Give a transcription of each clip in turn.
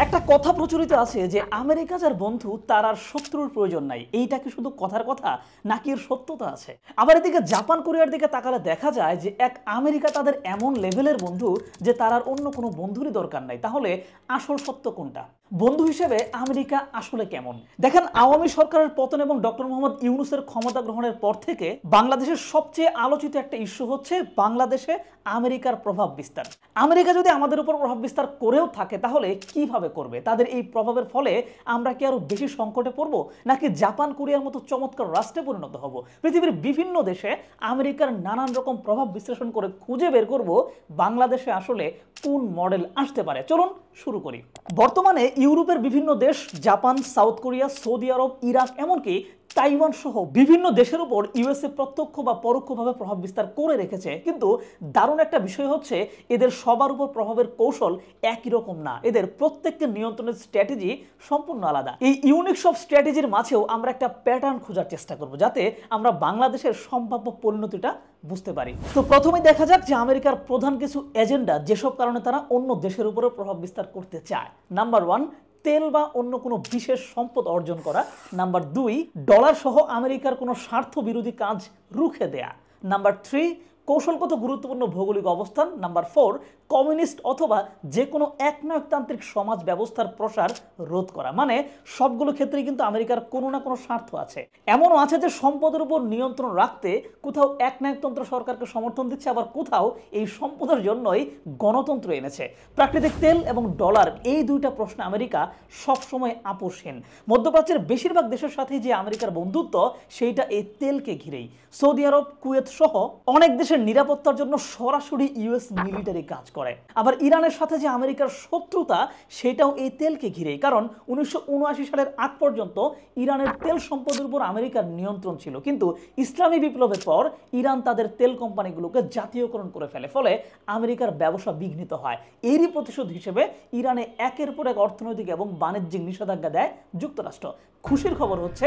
একটা কথা প্রচলিত আছে যে আমেরিকা যার বন্ধু তার আর শত্রুর প্রয়োজন নাই। এইটা কি শুধু কথার কথা নাকি এর সত্যতা আছে? আবার এদিকে জাপান কোরিয়ার দিকে তাকালে দেখা যায় যে এক আমেরিকা তাদের এমন লেভেলের বন্ধু যে তার আর অন্য কোনো বন্ধুরই দরকার নাই। তাহলে আসল সত্য কোনটা? বন্ধু হিসেবে আমেরিকা আসলে কেমন? দেখেন, আওয়ামী সরকারের পতন এবং ডক্টর মোহাম্মদ ইউনূসের ক্ষমতা গ্রহণের পর থেকে বাংলাদেশের সবচেয়ে আলোচিত একটা ইস্যু হচ্ছে বাংলাদেশে আমেরিকার প্রভাব বিস্তার। আমেরিকা যদি আমাদের উপর প্রভাব বিস্তার করেও থাকে তাহলে কিভাবে করবে? তাদের এই প্রভাবের ফলে আমরা কি আরো বেশি সংকটে পড়ব, নাকি জাপান কোরিয়ার মতো চমৎকার রাষ্ট্রে পরিণত হব? পৃথিবীর বিভিন্ন দেশে আমেরিকার নানান রকম প্রভাব বিশ্লেষণ করে খুঁজে বের করব বাংলাদেশে আসলে কোন মডেল আসতে পারে। চলুন শুরু করি। বর্তমানে ইউরোপের বিভিন্ন দেশ, জাপান, সাউথ কোরিয়া, সৌদি আরব, ইরাক, এমনকি তাইওয়ান সহ বিভিন্ন দেশের উপর ইউএসএ প্রত্যক্ষ বা পরোক্ষভাবে প্রভাব বিস্তার করে রেখেছে। কিন্তু দারুণ একটা বিষয় হচ্ছে এদের সবার উপর প্রভাবের কৌশল একই রকম না। এদের প্রত্যেককে নিয়ন্ত্রণের স্ট্র্যাটেজি সম্পূর্ণ আলাদা। এই ইউনিক সব স্ট্র্যাটেজির মাঝেও আমরা একটা প্যাটার্ন খোঁজার চেষ্টা করব যাতে আমরা বাংলাদেশের সম্ভাব্য পরিণতিটা বুঝতে পারি। তো প্রথমেই দেখা যাক যে আমেরিকার প্রধান কিছু এজেন্ডা, যেসব কারণে তারা অন্য দেশের উপরে প্রভাব বিস্তার করতে চায়। নাম্বার 1, তেল বা অন্য কোনো বিশেষ সম্পদ অর্জন করা। নাম্বার 2, ডলার সহ আমেরিকার কোনো স্বার্থ বিরোধী কাজ রুখে দেয়া। নাম্বার 3, কৌশলগত গুরুত্বপূর্ণ ভৌগোলিক অবস্থান। নাম্বার 4, কমিউনিস্ট অথবা যে কোনো একনায়কতান্ত্রিক সমাজ ব্যবস্থার প্রসার রোধ করা। মানে সবগুলো ক্ষেত্রেই কিন্তু আমেরিকার কোনো না কোনো স্বার্থ আছে। এমনও আছে যে সম্পদের উপর নিয়ন্ত্রণ রাখতে কোথাও একনায়কতন্ত্র সরকারকে সমর্থন দিচ্ছে, আবার কোথাও এই সম্পদের জন্যই গণতন্ত্র এনেছে। প্রাকৃতিক তেল এবং ডলার, এই দুইটা প্রশ্নে আমেরিকা সবসময় আপোষহীন। মধ্যপ্রাচ্যের বেশিরভাগ দেশের সাথে যে আমেরিকার বন্ধুত্ব, সেইটা এই তেলকে ঘিরেই। সৌদি আরব, কুয়েত সহ অনেক দেশের নিরাপত্তার জন্য সরাসরি ইউএস মিলিটারি কাজ করে। আবার ইরানের সাথে যে আমেরিকার শত্রুতা, সেটাও এই তেলকে ঘিরেই। কারণ 1979 সালের আগ পর্যন্ত ইরানের তেল সম্পদের উপর আমেরিকার নিয়ন্ত্রণ ছিল, কিন্তু ইসলামী বিপ্লবের পর ইরান তাদের তেল কোম্পানিগুলোকে জাতীয়করণ করে ফেলে। ফলে আমেরিকার ব্যবসা বিঘ্নিত হয়। এরই প্রতিশোধ হিসেবে ইরানে একের পর এক অর্থনৈতিক এবং বাণিজ্যিক নিষেধাজ্ঞা দেয় যুক্তরাষ্ট্র। খুশির খবর হচ্ছে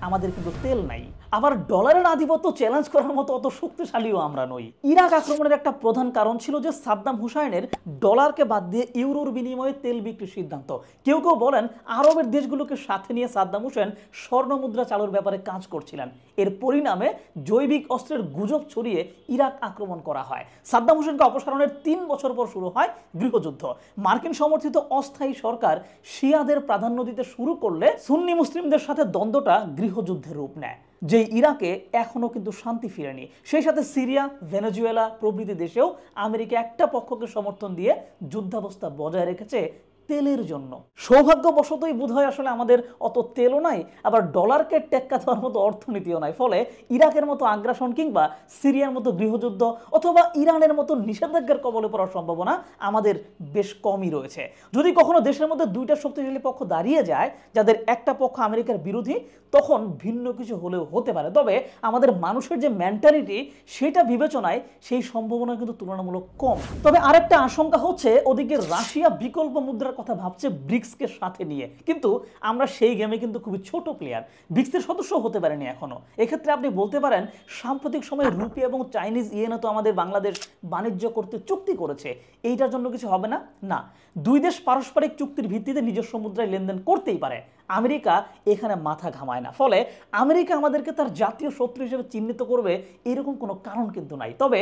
আমাদের কিন্তু তেল নাই। আবার ডলারের আধিপত্য চ্যালেঞ্জ করার মতো অত শক্তিশালীও আমরা নই। ইরাক আক্রমণের একটা প্রধান কারণ ছিল যে সাদ্দাম হুসাইনের ডলারকে বাদ দিয়ে ইউরোর বিনিময়ে তেল বিক্রির সিদ্ধান্ত। কেউ কেউ বলেন আরবের দেশগুলোকে সাথে নিয়ে সাদ্দাম হুসেন স্বর্ণ মুদ্রা চালুর ব্যাপারে কাজ করছিলেন। এর পরিণামে জৈবিক অস্ত্রের গুজব ছড়িয়ে ইরাক আক্রমণ করা হয়। সাদ্দাম হুসেনকে অপসারণের 3 বছর পর শুরু হয় গৃহযুদ্ধ। মার্কিন সমর্থিত অস্থায়ী সরকার শিয়াদের প্রাধান্য দিতে শুরু করলে সুন্নি মুসলিমদের সাথে দ্বন্দ্বটা গৃহযুদ্ধের রূপ নেয়, যে ইরাকে এখনো কিন্তু শান্তি ফিরেনি। সেই সাথে সিরিয়া, ভেনেজুয়েলা প্রভৃতি দেশেও আমেরিকা একটা পক্ষকে সমর্থন দিয়ে যুদ্ধাবস্থা বজায় রেখেছে তেলের জন্য। সৌভাগ্যবশতই বোধহয় আসলে আমাদের অত তেলও নাই, আবার ডলারকে টেক্কা দেওয়ার মতো অর্থনীতিও নাই। ফলে ইরাকের মতো আগ্রাসন কিংবা সিরিয়ার মতো গৃহযুদ্ধ অথবা ইরানের মতো নিষেধাজ্ঞার কবলে পড়ার সম্ভাবনা আমাদের বেশ কমই রয়েছে। যদি কখনো দেশের মধ্যে দুইটা শক্তিশালী পক্ষ দাঁড়িয়ে যায়, যাদের একটা পক্ষ আমেরিকার বিরোধী, তখন ভিন্ন কিছু হলেও হতে পারে। তবে আমাদের মানুষের যে মেন্টালিটি, সেটা বিবেচনায় সেই সম্ভাবনা কিন্তু তুলনামূলক কম। তবে আরেকটা আশঙ্কা হচ্ছে ওদিকে রাশিয়া বিকল্প মুদ্রার কথা ভাবছে ব্রিক্সকে সাথে নিয়ে, কিন্তু আমরা সেই গেমে কিন্তু খুবই ছোট প্লেয়ার, ব্রিক্সের সদস্য হতে পারেনি এখনো। এক্ষেত্রে আপনি বলতে পারেন সাম্প্রতিক সময়ে রুপি এবং চাইনিজ ইয়েনে তো আমাদের বাংলাদেশ বাণিজ্য করতে চুক্তি করেছে, এইটার জন্য কিছু হবে না। না, দুই দেশ পারস্পরিক চুক্তির ভিত্তিতে নিজস্ব মুদ্রায় লেনদেন করতেই পারে। আমেরিকা এখানে মাথা ঘামায় না। ফলে আমেরিকা আমাদেরকে তার জাতীয় শত্রু হিসেবে চিহ্নিত করবে এরকম কোনো কারণ কিন্তু নাই। তবে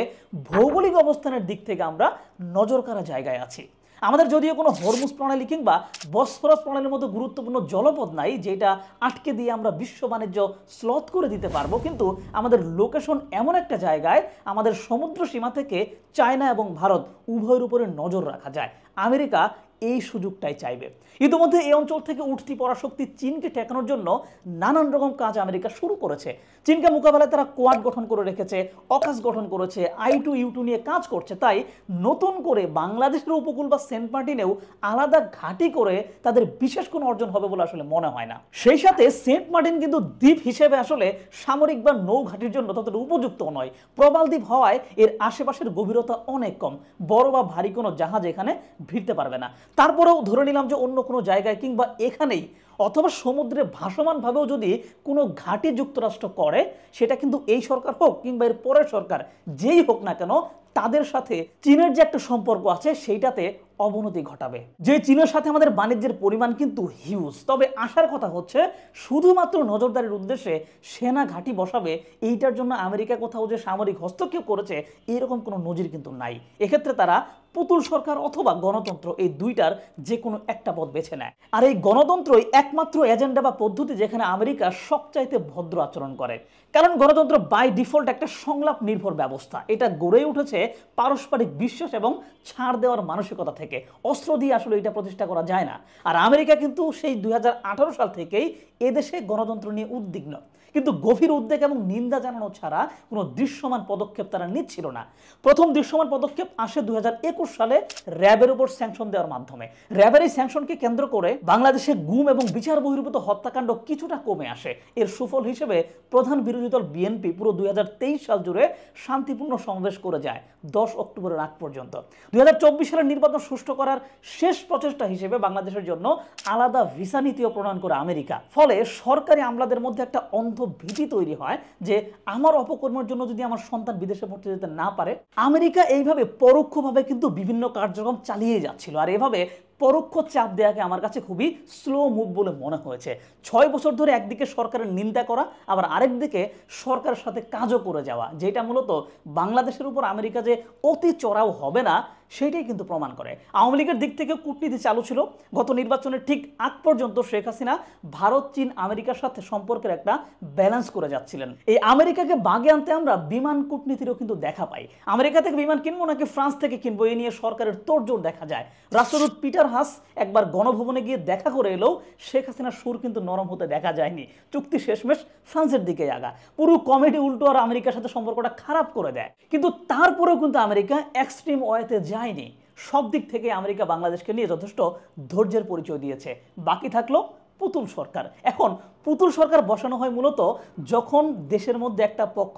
ভৌগোলিক অবস্থানের দিক থেকে আমরা নজর কাড়া জায়গায় আছি। আমাদের যদিও কোনো হরমুজ প্রণালী কিংবা বসফরাস প্রণালীর মতো গুরুত্বপূর্ণ জলপথ নাই যেটা আটকে দিয়ে আমরা বিশ্ব বাণিজ্য স্লথ করে দিতে পারবো, কিন্তু আমাদের লোকেশন এমন একটা জায়গায় আমাদের সমুদ্র সীমা থেকে চায়না এবং ভারত উভয়ের উপরে নজর রাখা যায়। আমেরিকা এই সুযোগটাই চাইবে। ইতিমধ্যে এই অঞ্চল থেকে উঠতি পরাশক্তি চীনকে ঠেকানোর জন্য নানান রকম কাজ আমেরিকা শুরু করেছে। চীনকে মোকাবেলায় তারা কোয়াড গঠন করে রেখেছে, অকাস গঠন করেছে, I2U2 নিয়ে কাজ করছে। তাই নতুন করে বাংলাদেশের উপকূল বা সেন্ট মার্টিনেও আলাদা ঘাঁটি করে তাদের বিশেষ কোনো অর্জন হবে বলে আসলে মনে হয় না। সেই সাথে সেন্ট মার্টিন কিন্তু দ্বীপ হিসেবে আসলে সামরিক বা নৌ ঘাঁটির জন্য ততটা উপযুক্ত নয়। প্রবাল দ্বীপ হওয়ায় এর আশেপাশের গভীরতা অনেক কম, বড় বা ভারী কোনো জাহাজ এখানে ভিড়তে পারবে না। তারপরেও ধরে নিলাম যে অন্য কোনো জায়গায় কিংবা এখানেই অথবা সমুদ্রে ভাসমানভাবেও যদি কোনো ঘাঁটি যুক্তরাষ্ট্র করে, সেটা কিন্তু এই সরকার হোক কিংবা এর পরের সরকার যেই হোক না কেন, তাদের সাথে চীনের যে একটা সম্পর্ক আছে সেইটাতে অবনতি ঘটাবে। যে চীনের সাথে আমাদের বাণিজ্যের পরিমাণ কিন্তু হিউজ, তবে আসার কথা হচ্ছে শুধুমাত্র নজরদারির উদ্দেশ্যে সেনা ঘাঁটি বসাবে, এইটার জন্য আমেরিকা কোথাও যে সামরিক হস্তক্ষেপ করেছে এরকম কোনো নজির কিন্তু নাই। এক্ষেত্রে তারা পুতুল সরকার অথবা গণতন্ত্র এই দুইটার যে কোনো একটা পথ বেছে নেয়। আর এই গণতন্ত্রই একমাত্র এজেন্ডা বা পদ্ধতি যেখানে আমেরিকা সবচাইতে ভদ্র আচরণ করে। কারণ গণতন্ত্র বাই ডিফল্ট একটা সংলাপ নির্ভর ব্যবস্থা। এটা গড়ে উঠেছে পারস্পরিক বিশ্বাস এবং ছাড় দেওয়ার মানসিকতা থেকে। অস্ত্র দিয়ে আসলে এটা প্রতিষ্ঠা করা যায় না। আর আমেরিকা কিন্তু সেই 2018 সাল থেকেই এদেশে গণতন্ত্র নিয়ে উদ্বিগ্ন, কিন্তু গভীর উদ্বেগ এবং নিন্দা জানানো ছাড়া কোনো দৃশ্যমান পদক্ষেপ তারা নিচ্ছিল না। প্রথম দৃশ্যমান পদক্ষেপ আসে 2021 সালে র্যাবের উপর স্যাংশন দেওয়ার মাধ্যমে। র্যাবের এই স্যাংশনকে কেন্দ্র করে বাংলাদেশে গুম এবং বিচার বহির্ভূত হত্যাকাণ্ড কিছুটা কমে আসে। এর সুফল হিসেবে প্রধান বিরোধী দল বিএনপি পুরো 2023 সাল জুড়ে শান্তিপূর্ণ সমাবেশ করে যায় 10 অক্টোবরের আগ পর্যন্ত। 2024 সালের নির্বাচন সুষ্ঠু করার শেষ প্রচেষ্টা হিসেবে বাংলাদেশের জন্য আলাদা ভিসা নীতিও প্রণয়ন করে আমেরিকা। ফলে সরকারি আমলাদের মধ্যে একটা অন্ধ ভীতি তৈরি হয় যে আমার অপকর্মের জন্য যদি আমার সন্তান বিদেশে পড়তে যেতে না পারে। আমেরিকা এইভাবে পরোক্ষভাবে কিন্তু বিভিন্ন কার্যক্রম চালিয়ে যাচ্ছিল। আর এভাবে পরোক্ষ চাপ দেওয়াকে আমার কাছে খুবই স্লো মুভ বলে মনে হয়েছে। 6 বছর ধরে একদিকে সরকারের নিন্দা করা, আবার আরেকদিকে সরকারের সাথে কাজও করে যাওয়া, যেটা মূলত বাংলাদেশের উপর আমেরিকা যে অতি চড়াও হবে না সেইটাই কিন্তু প্রমাণ করে। আওয়ামী লীগের দিক থেকে কূটনীতি চালু ছিল। গত নির্বাচনের ঠিক আগ পর্যন্ত শেখ হাসিনা ভারত, চীন, আমেরিকার সাথে সম্পর্কের একটা ব্যালেন্স করে যাচ্ছিলেন। এই আমেরিকাকে বাগে আনতে আমরা বিমান কূটনীতিরও কিন্তু দেখা পাই। আমেরিকা থেকে বিমান কিনবো নাকি ফ্রান্স থেকে কিনবো, এই নিয়ে সরকারের তোড়জোড় দেখা যায়। রাষ্ট্রদূত পিটার হাস একবার গণভবনে গিয়ে দেখা করে এলেও শেখ হাসিনার সুর কিন্তু নরম হতে দেখা যায়নি। চুক্তি শেষমেশ ফ্রান্সের দিকে আগা। পুরো কমেডি উল্টো আর আমেরিকার সাথে সম্পর্কটা খারাপ করে দেয়। কিন্তু তারপরেও কিন্তু আমেরিকা এক্সট্রিম ওয়েতে যায়নি। সব দিক থেকে আমেরিকা বাংলাদেশকে নিয়ে যথেষ্ট ধৈর্যের পরিচয় দিয়েছে। বাকি থাকলো পুতুল সরকার। এখন পুতুল সরকার বসানো হয় মূলত যখন দেশের মধ্যে একটা পক্ষ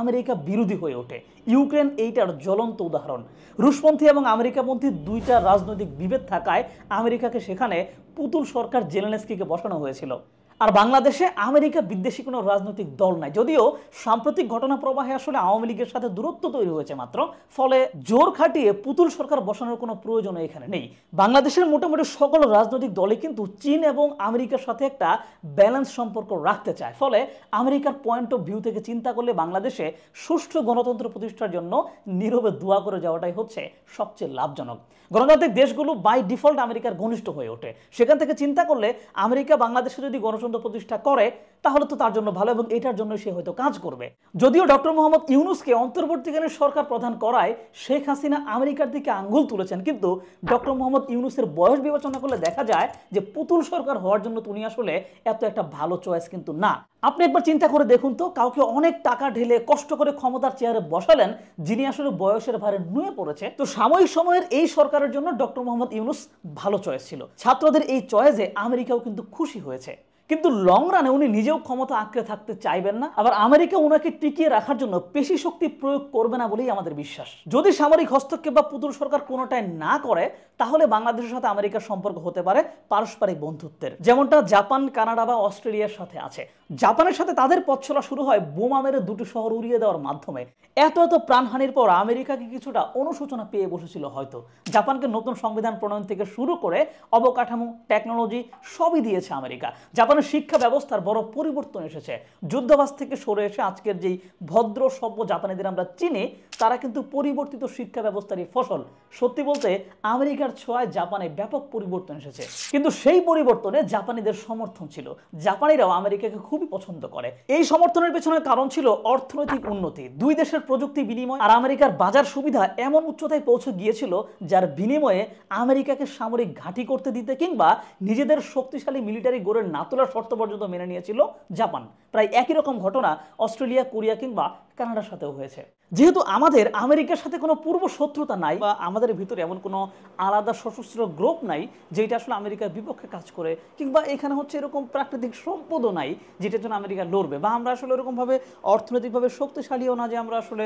আমেরিকা বিরোধী হয়ে ওঠে। ইউক্রেন এইটার জ্বলন্ত উদাহরণ। রুশপন্থী এবং আমেরিকাপন্থী দুইটা রাজনৈতিক বিভেদ থাকায় আমেরিকাকে সেখানে পুতুল সরকার জেলেনস্কিকে বসানো হয়েছিল। আর বাংলাদেশে আমেরিকা বিদ্বেষী কোনো রাজনৈতিক দল নাই, যদিও সাম্প্রতিক ঘটনা প্রবাহে আসলে আওয়ামী লীগের সাথে দূরত্ব তৈরি হয়েছে মাত্র। ফলে জোর খাটিয়ে পুতুল সরকার বসানোর কোনো প্রয়োজন এখানে নেই। বাংলাদেশের মোটামুটি সকল রাজনৈতিক দলই কিন্তু চীন এবং আমেরিকার সাথে একটা ব্যালেন্স সম্পর্ক রাখতে চায়। ফলে আমেরিকার পয়েন্ট অফ ভিউ থেকে চিন্তা করলে বাংলাদেশে সুষ্ঠু গণতন্ত্র প্রতিষ্ঠার জন্য নীরবে দোয়া করে যাওয়াটাই হচ্ছে সবচেয়ে লাভজনক। গণতান্ত্রিক দেশগুলো বাই ডিফল্ট আমেরিকার ঘনিষ্ঠ হয়ে ওঠে। সেখান থেকে চিন্তা করলে আমেরিকা বাংলাদেশে যদি গণতন্ত্র প্রতিষ্ঠা করে তাহলে তো তার জন্য ভালো, এবং এটার জন্য সে হয়তো কাজ করবে। যদিও ডক্টর মোহাম্মদ ইউনূসকে অন্তর্বর্তীকালীন সরকার প্রধান করায় শেখ হাসিনা আমেরিকার দিকে আঙ্গুল তুলেছেন, কিন্তু ডক্টর মোহাম্মদ ইউনূসের বয়স বিবেচনা করলে দেখা যায় যে পুতুল সরকার হওয়ার জন্য তিনি আসলে এত একটা ভালো চয়েস কিন্তু না। আপনি একবার চিন্তা করে দেখুন তো, কাউকে অনেক টাকা ঢেলে কষ্ট করে ক্ষমতার চেয়ারে বসালেন যিনি আসলে বয়সের ভারে নুয়ে পড়েছে। তো সাময়িক সময়ের এই সরকারের জন্য ডক্টর মোহাম্মদ ইউনূস ভালো চয়েস ছিল। ছাত্রদের এই চয়েসে আমেরিকাও কিন্তু খুশি হয়েছে। কিন্তু লং রানে উনি নিজেও ক্ষমতা আঁকড়ে থাকতে চাইবেন না। আবার আমেরিকা ওনাকে টিকিয়ে রাখার জন্য পেশি শক্তি প্রয়োগ করবে না বলেই আমাদের বিশ্বাস। যদি সামরিক হস্তক্ষেপ বা পুতুল সরকার কোনোটাই না করে তাহলে বাংলাদেশের সাথে আমেরিকার সম্পর্ক হতে পারে পারস্পরিক বন্ধুত্বের, যেমনটা জাপান, কানাডা বা অস্ট্রেলিয়ার সাথে আছে। জাপানের সাথে তাদের পথ চলা শুরু হয় বোমা মেরে দুটো শহর উড়িয়ে দেওয়ার মাধ্যমে। এত প্রাণহানির পর আমেরিকাকে কিছুটা অনুশোচনা পেয়ে বসেছিল হয়তো। জাপানকে নতুন সংবিধান প্রণয়ন থেকে শুরু করে অবকাঠামো, টেকনোলজি সবই দিয়েছে আমেরিকা। জাপানের শিক্ষা ব্যবস্থার বড় পরিবর্তন এসেছে। যুদ্ধবাজ থেকে সরে এসে আজকের যেই ভদ্র সভ্য জাপানিদের আমরা চিনি, তারা কিন্তু পরিবর্তিত শিক্ষা ব্যবস্থারই ফসল। সত্যি বলতে আমেরিকার ছোঁয়ায় জাপানে ব্যাপক পরিবর্তন এসেছে, কিন্তু সেই পরিবর্তনে জাপানিদের সমর্থন ছিল। জাপানিরাও আমেরিকাকে খুবই পছন্দ করে। এই সমর্থনের পেছনে কারণ ছিল অর্থনৈতিক উন্নতি। দুই দেশের প্রযুক্তি বিনিময় আর আমেরিকার বাজার সুবিধা এমন উচ্চতায় পৌঁছে গিয়েছিল যার বিনিময়ে আমেরিকাকে সামরিক ঘাঁটি করতে দিতে কিংবা নিজেদের শক্তিশালী মিলিটারি গড়ে না তোলার শর্ত পর্যন্ত মেনে নিয়েছিল জাপান। প্রায় একই রকম ঘটনা অস্ট্রেলিয়া, কোরিয়া কিংবা কানাডার সাথেও হয়েছে। যেহেতু আমাদের আমেরিকার সাথে কোনো পূর্ব শত্রুতা নাই বা আমাদের ভিতরে এমন কোনো আলাদা সশস্ত্র গ্রুপ নাই যেটা আসলে আমেরিকার বিপক্ষে কাজ করে, কিংবা এখানে হচ্ছে এরকম প্রাকৃতিক সম্পদও নাই যেটার জন্য আমেরিকা লড়বে, বা আমরা আসলে এরকমভাবে অর্থনৈতিকভাবে শক্তিশালীও না যে আমরা আসলে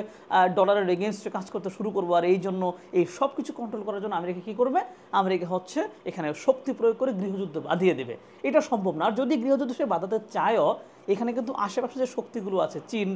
ডলারের এগেনস্টে কাজ করতে শুরু করবো। আর এই জন্য এই সব কিছু কন্ট্রোল করার জন্য আমেরিকা কী করবে? আমেরিকা হচ্ছে এখানে শক্তি প্রয়োগ করে গৃহযুদ্ধ বাঁধিয়ে দেবে। এটা সম্ভব না। আর যদি গৃহযুদ্ধ সে বাঁধাতে চায়ও এখানে কিন্তু আশেপাশে যে শক্তিগুলো আছে চীন,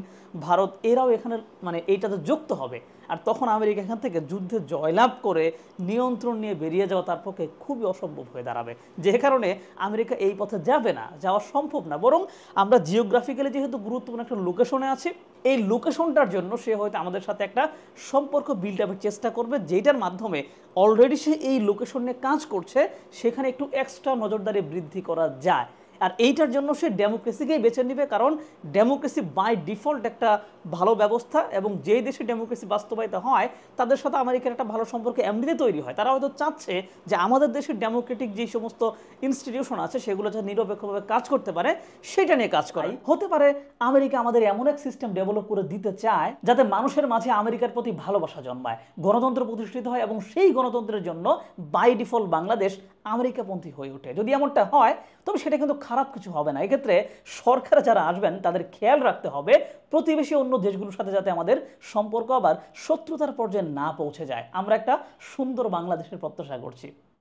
ভারত, এরাও এখানে মানে এইটাতে যুক্ত হবে। আর তখন আমেরিকা এখান থেকে যুদ্ধে জয়লাভ করে নিয়ন্ত্রণ নিয়ে বেরিয়ে যাওয়া তার পক্ষে খুবই অসম্ভব হয়ে দাঁড়াবে। যে কারণে আমেরিকা এই পথে যাবে না, যাওয়া সম্ভব না। বরং আমরা জিওগ্রাফিক্যালি যেহেতু গুরুত্বপূর্ণ একটা লোকেশনে আছি, এই লোকেশনটার জন্য সে হয়তো আমাদের সাথে একটা সম্পর্ক বিল্ড আপের চেষ্টা করবে, যেটার মাধ্যমে অলরেডি সে এই লোকেশন নিয়ে কাজ করছে, সেখানে একটু এক্সট্রা নজরদারি বৃদ্ধি করা যায়। আর এইটার জন্য সে ডেমোক্রেসিকেই বেছে নেবে, কারণ ডেমোক্রেসি বাই ডিফল্ট একটা ভালো ব্যবস্থা, এবং যেই দেশে ডেমোক্রেসি বাস্তবায়িত হয় তাদের সাথে আমেরিকার একটা ভালো সম্পর্ক এমনিতে তৈরি হয়। তারা হয়তো চাচ্ছে যে আমাদের দেশের ডেমোক্রেটিক যে সমস্ত ইনস্টিটিউশন আছে সেগুলো যাতে নিরপেক্ষভাবে কাজ করতে পারে সেটা নিয়ে কাজ করে। হতে পারে আমেরিকা আমাদের এমন এক সিস্টেম ডেভেলপ করে দিতে চায় যাতে মানুষের মাঝে আমেরিকার প্রতি ভালোবাসা জন্মায়, গণতন্ত্র প্রতিষ্ঠিত হয়, এবং সেই গণতন্ত্রের জন্য বাই ডিফল্ট বাংলাদেশ আমেরিকাপন্থী হয়ে ওঠে। যদি এমনটা হয় তবে সেটা কিন্তু খারাপ কিছু হবে না। এক্ষেত্রে সরকার যারা আসবেন তাদের খেয়াল রাখতে হবে প্রতিবেশী অন্য দেশগুলোর সাথে যাতে আমাদের সম্পর্ক আবার শত্রুতার পর্যায়ে না পৌঁছে যায়। আমরা একটা সুন্দর বাংলাদেশের প্রত্যাশা করছি।